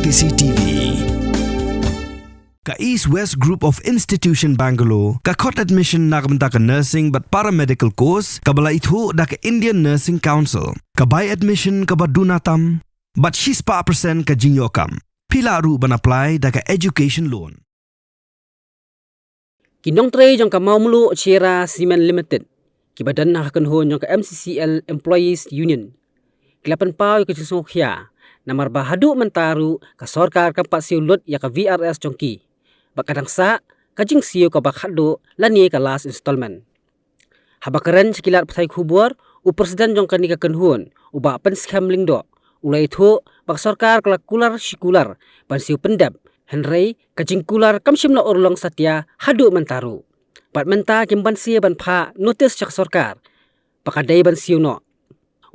CCTV. Ka East West Group of Institution Bangalore, ka court admission nakamta ka nursing but paramedical course, kabala itu da ka Indian Nursing Council, ka by admission ka badunatam, but she's pa percent ka jinyokam. Pila ru ban apply da ka education loan. Kinong tray jong ka maumulu Chira Cement Limited, kibadan na kakanhon jong ka MCCL Employees Union. Kilapan pa yung kasusukya, na marbahadu mentaru ka sorkar kampa siulot ya ka VRS jongki. Bakadang sa, kajing siyo ka bakhado lani ka last installment. Habakaran sikilat patay kubur, u presiden jong ka ni kakanhon, u ba penskam lingdo. Ulay itu, bak sorkar kular sikular, pansiu pendap, Henry, kajing kular kamsim na urlong satya hadu mentaru. Pat menta kimban siya ban pa notice cak sorkar. Pakaday ban siyo no.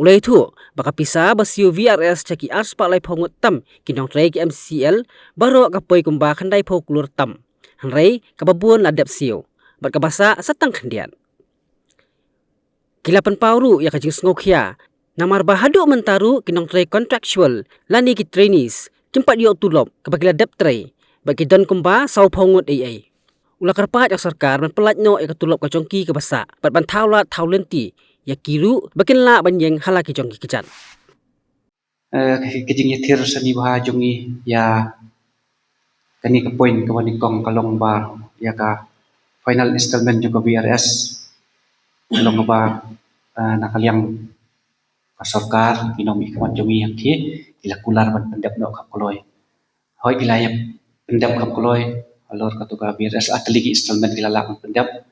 Ulay itu, baka pisa basiyo VRS caki ars pa lay pongot tam kinong tray ki MCCL baro kapoy kumba kanday po kulur tam. Henry, kababuan ladap siyo. Bat kabasa satang kandian. Kilapan pauru ya kajing sngokya. Namar bahadu mentaru kinong tray contractual lani ki trainees. Kimpat diok tulop kapag ladap tray. Bagi dan kumba saw pongot AA. Ula karpat yang sarkar menpelat no ya katulop kacongki kabasa. Bat bantau la tau lenti. Ya kiru bakin la banyeng halaki jongki kejan. Kejing yatir sani bah jongi ya kani ke poin ke wani kong kalong ba ya ka final installment juga VRS kalong ba nakaliang sorkar kinomi kawan jongi yang ki ila kular ban pendap no kap koloi hoi ila ya pendap kap koloi alor katuga VRS atligi installment ila la pendap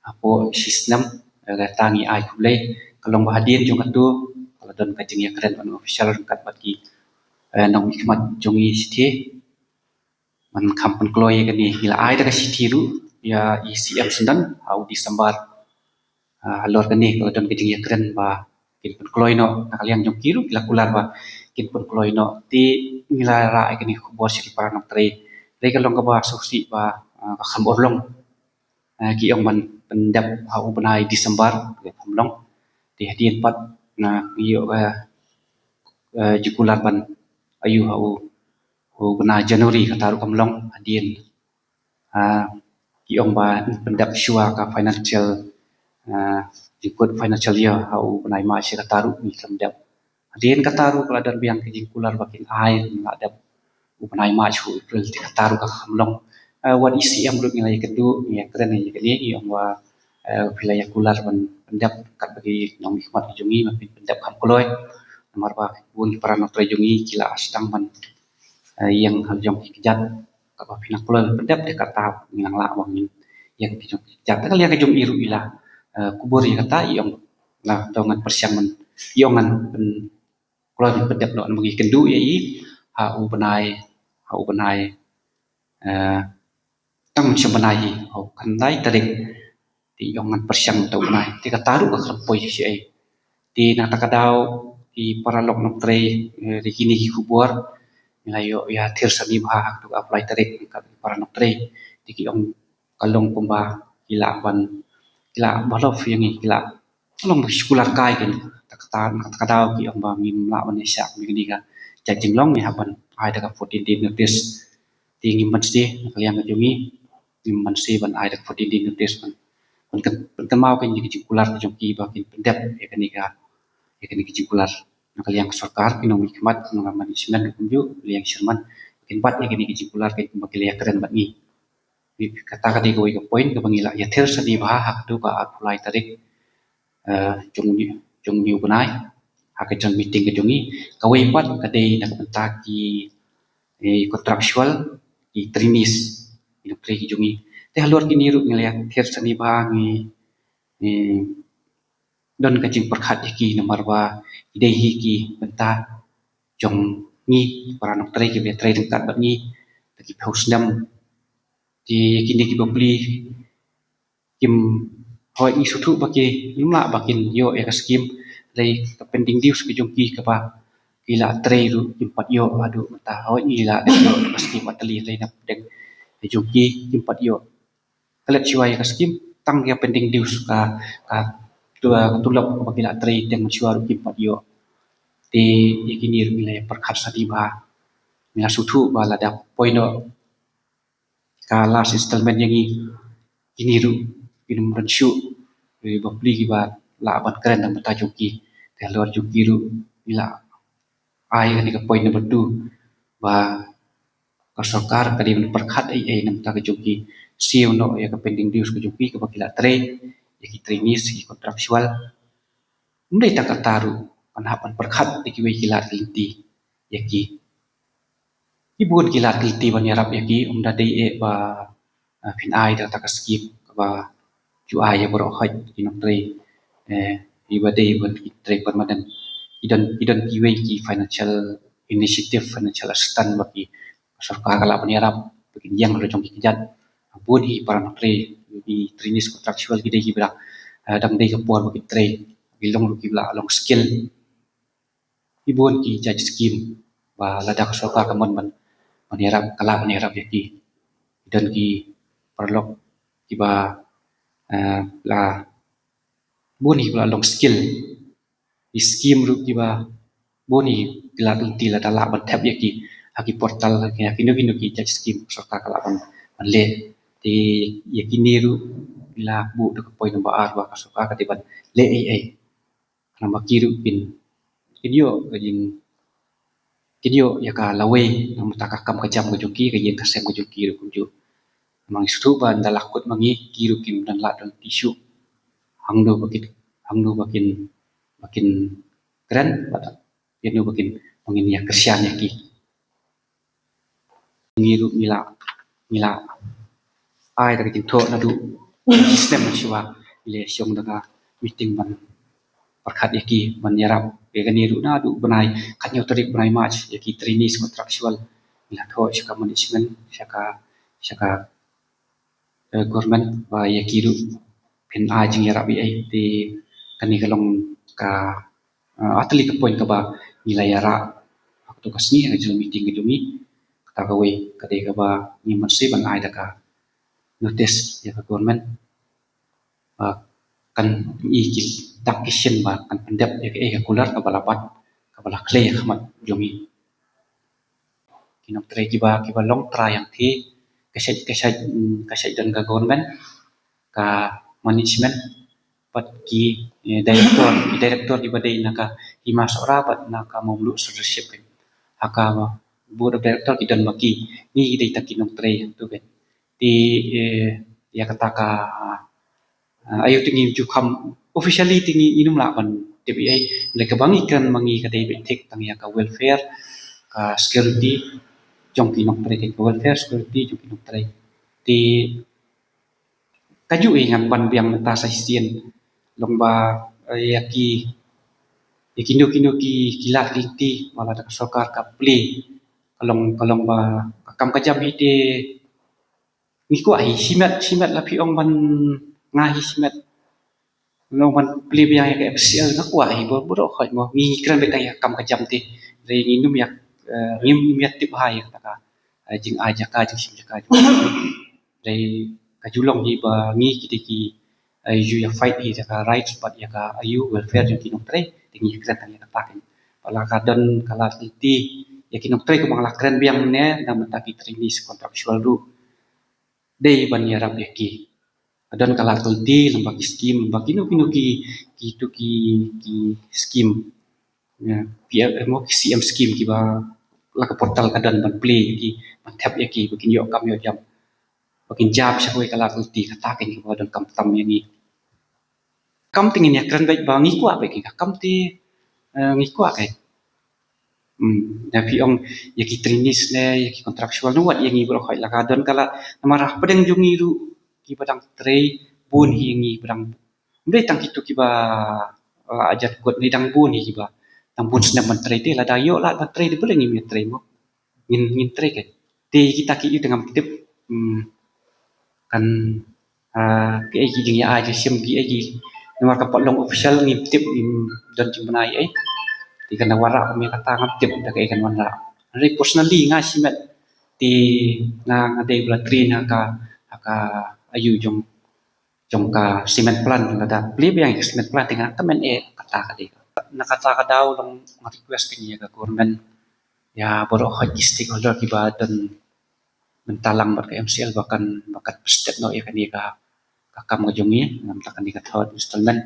apo sistem tangi ai kulai kalong bahadin juga tu kalau don kajing ya keren on official kat bagi nong hikmat jongi siti man kampan kloy kani ila ai da siti ru ya ECM sendan au disembar alor kani kalau don kajing ya keren ba kin pun kloy no kalian jong kiru ila kular ba kin pun kloy no ti ila ra kani khubor siri para nok tre kalong ka ba suksi ba khambor long ki ong man pendap hau benai Disember ke pemlong di hadian pat na iyo jukular ban ayu hau benai Januari kataru pemlong hadian ki ong ba pendap syua ka financial jikut financial year hau benai ma sya kataru ni pendap hadian kataru kaladan biang kejikular bakin air ngadap benai ma chu April kataru ka pemlong wan isi yang belum nilai kedua ya keren ya kali yang wa wilayah kular pendap kat bagi nong hikmat jungi makin pendap kam koloi nomor ba bun para nok jungi kila sedang man yang hal jong kejat apa pinak koloi pendap dekat tahap nang la wang yang dijong kejat kali yang jong iru ila kubur ya kata yang nah dongan persiaman yongan koloi pendap no bagi kendu ya i hau benai tang sebenarnya oh kanai tarik di yongan persiang tau benai di kataru ka kerpoi si ai di nak takadau di paralok nok tre di kini kubur ngayo ya tir sani bah tu apply tarik ka para nok tre di ki ong kalong pemba kila balof yang kila long sekolah kai kan takadau ki ong ba mim la ban syak mi ni ka jajing long ni haban ai da ka 14 day notice tinggi mesti kalian ngajungi mansi ban ai dak fodi din notice ban kan mau kan jadi kular joki bakin pendap ya kan kular kalian sorkar kinong hikmat kinong manajemen kunju liang sherman kin bat ya kan kular kan bagi ya keren bat ni kata kadi go ke poin ke bangila ya ter sadi bah hak tu ka apply tarik jong ni bunai hak jong meeting ke jongi kawai pat kadai nak mentaki kontraktual di trainees industri jungi teh luar kini ru ngeliat her seni bangi don kacing perkhat iki nomor ba ide hiki benta jong ni para nok tre ki betre dekat bat ni taki hosdam di kini ki beli kim hoi ni sutu bagi lumla bakin yo ya skim dai pending dius ki jongki ka ba ila tre ru impat yo adu mata hoi ila yo pasti matali dai nak dek jongki impat yo kalet siwai ka skim tang ya pending dius ka tulap bagi la tre yang mensuar impat yo di kini ru nilai perkhat sadi ba mila sutu bala da poino ka last installment yang ini ru minum ransyu bapli ki ba la ban keren dan bata juki telur juki ru mila ai kan ka poin number 2 ba ka sokar kadi men perkhat ai nam ta ka juki siu no ya ka pending dius ka juki ka bakila tre ya ki trainees ki kontraktual ndai ta ka taru kan hapan perkhat di ki we kilat linti ya ki ibun kilat linti ban yarap ya ki umda dei e ba phin ai da ta ka skip ba chu ai ya bro khaj ki nam tre iba dei ban ki tre permanent idan kiwe ki financial initiative financial assistance bagi sarkar kala panirap bikin yang lo jong kijat ampun hi para menteri di trainees kontraktual gide gibra dang dei kapor bagi tre bilong lu kibla long skill ibon ki judge scheme ba ladak sarkar kamon man panirap kala panirap yaki dan ki perlok kiba la boni bla long skill scheme ru kiba boni kila ulti la dala ban tab yaki haki portal ya kinu kinu ki judge scheme sarta kala ban le ti yakini ru bila bu de point number ar ba kasoka ka tiban le ai nama kiru pin kinyo kinyo ya ka lawe nam ta ka kam ka jam ka joki ka yen ka sem ka joki ru kunju mang stu ban dalakut mangi kiru kim dan la dan tisu hangdo makin keren batak yanu makin ya kersian yaki ngiru mila ai da kin tho na du system siwa le siong daga meeting ban perkhat yaki man yarap be ganiru na du banai khanyo tarik banai match yaki trainees contractual mila tho saka management saka government wa yaki ru pen ai jing yarap ai di kani kalong ka atli ka point ka ba nilai yara waktu kasni ha jul meeting ke jungi kata ka we kade ka ba ni masih ban ai da ka notice ya ka government kan i ki tak kishin ba kan pendep ya ka kular ka balapat ka bala clay khamat jungi kinam tre ki ba long tra yang thi kasai dan ka government ka management pat ki director di badai naka himas rapat naka mamlu leadership haka board of director ki dan maki ni dei takinong tre tu kan di ya kata ka ayo tingi jukam officially tingi inum la ban TPA mereka bangi kan mangi ka dei betek tang ya ka welfare ka security jong kinong tre ka welfare security jong kinong tre di kaju ingan ban biang ta sa sien lomba yaki kinu ki kilat kilti mala da sokar ka play kalong ba kam kajam ide ngiku ai simat la pi ong ban ngahi simat long ban play biang ya FCL ngaku ai bro khoj mo ngi kran be tai kam kajam ti re ngi num yak ngim miat tip hai ta ka jing aja ka jing sim ka re kajulong hi ba ngi ki ayu ya fight hi ka rights but ya ka ayu welfare yang kinong tre tingi kran tang ya takin pala kadan kala ti ya kinong tre ko mga kran biang ne na mataki trainees contractual ru dei ban ya rap yaki adan kala ti lembak scheme lembak kinu ki scheme ya PMO CM scheme ki ba la ka portal kadan ban play ki ban tap yaki bikin yo kam yo jam bakin jab siya kala kulti katakin ko dan kam yani kam tingin ya kran baik bangi ko apa ki kam ti ngi ko kai na pi ong yaki trainees le yaki contractual no wat yangi bro khai la don kala namara pedeng jungi ru ki padang trei bun hingi padang mbe tang kitu ki ba ajat got ni dang bun ki ba tang bun snap man trei te la da yo la ba trei de boleh ngi trei mo ngin trei kai te kita ki dengan kitip kan ki ai jing ya aja sim ki ai nomor ka long official ngi tip dan jumnai ai ti kan wara mi kata ngam tip da kai kan wara re personally nga simet ti nga ngade bla train ka ayu jong ka cement plan da pleb yang cement plan tinga tamen e kata ka de nakata ka daw long request ni ka government ya borok hot stakeholder kiba dan mentalang bar ke MCL bahkan presiden no ya kan dia kakam ngajungi ngam takan di third installment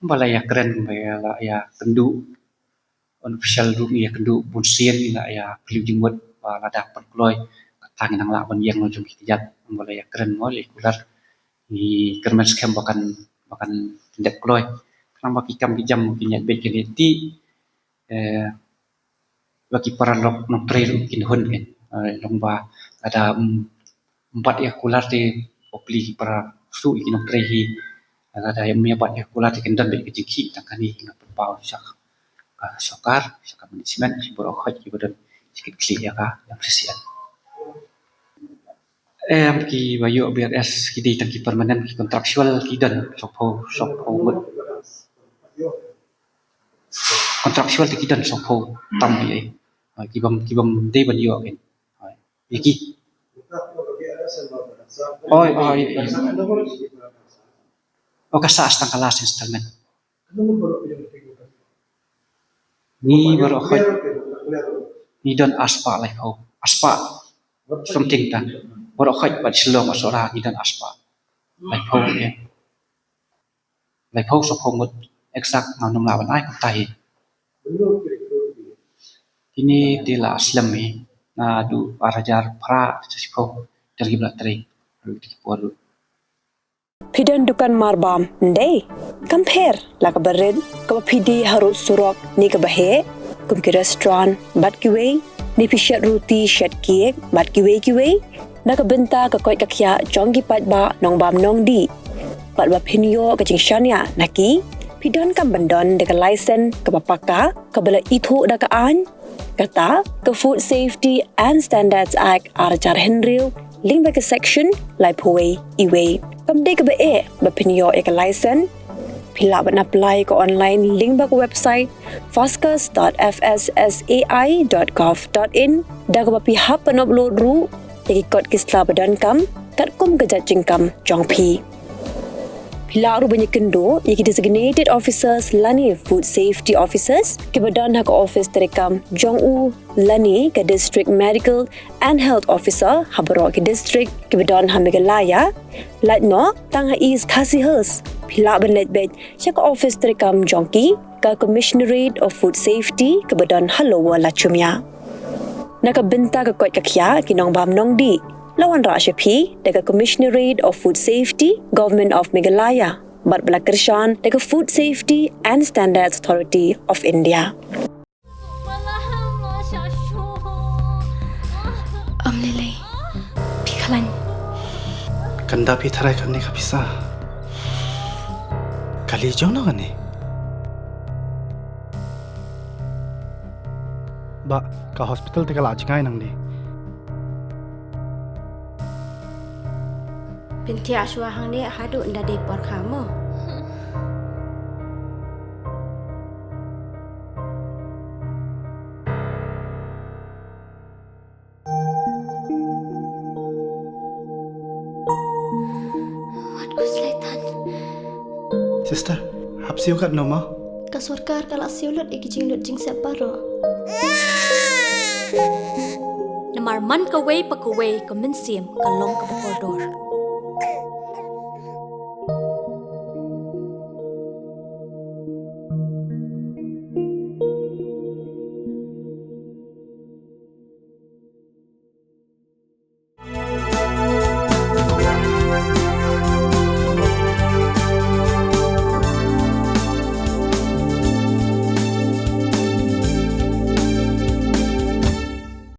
balai ya keren balai ya kendu official room ya kendu bunsien ya kliu jingwat lada perkloy tangin nang la ban yang no jung kijat balai ya keren ngol ikular di kermen scam bahkan tindak kloy kan baki kam kijam mungkin ya bet keliti bagi para nok trail kin hun kan lomba ada empat ya kular di opli para su ikin nok trail ada yang punya empat ya kular di kendan bet kejiki tangkani kena perbau sak sokar sak manajemen borok hot kibadan sikit kli ya ka yang presian ki bayu BRS kidi tangki permanen ki kontraktual kidan sopo mut kontraktual kidan sopo tam ye kibam de ban yo ken iki oh kasas tang kelas instrumen ni baru khot ni don aspa like aspa something tan baru khot bat silong asora ni don aspa like ho so mut exact ngam nom lawan ai tai ini tila aslam na du parajar pra sesipo dari belatri di poru Pidan dukan marbam ndai compare la ka bared ka pidi harut surok ni ka bahe kum ki restaurant bat ki wei ni pishat roti shat ki bat ki wei na ka benta ka koi ka khya jong ki pat ba nong bam nong di pat ba pinyo ka jing shania naki pidan kam bandon de ka license ka papaka ka bala ithu da ka an kata ka Food Safety and Standards Act arjar henril link ba ka section lai phoi iwe kam de ka ba pinyo ka license pila ban apply ko online link ba ko website foscas.fssai.gov.in da ka pi hap pan upload ru ki kod kisla badan kam kat kum ka jajing kam jong pi pila ru banyak kendo ki designated officers lani food safety officers ke badan hak office terekam jong u lani ke district medical and health officer habro ke district ke badan hamigalaya latno tang is kasihers pila benet bet chak office terekam jongki ka commissionerate of food safety ke badan halowa lachumya nakabenta ka kot kakya kinong bam nong di lawan ra shapi daga commissionerate of food safety government of Meghalaya bat balakershan daga food safety and standards authority of India Lily pikalan kanda pi tharai kan ni ka bisa kali jono kan ni ba ka hospital te kala ajkai nang ni Binti aswa hang ni hadu nda de por kamu. What was laitan? sister hap siu kat noma Ka sarkar kala siulut ikijing lut jing separo. Namar man ka way pa ka way ka minsim ka long ka koridor.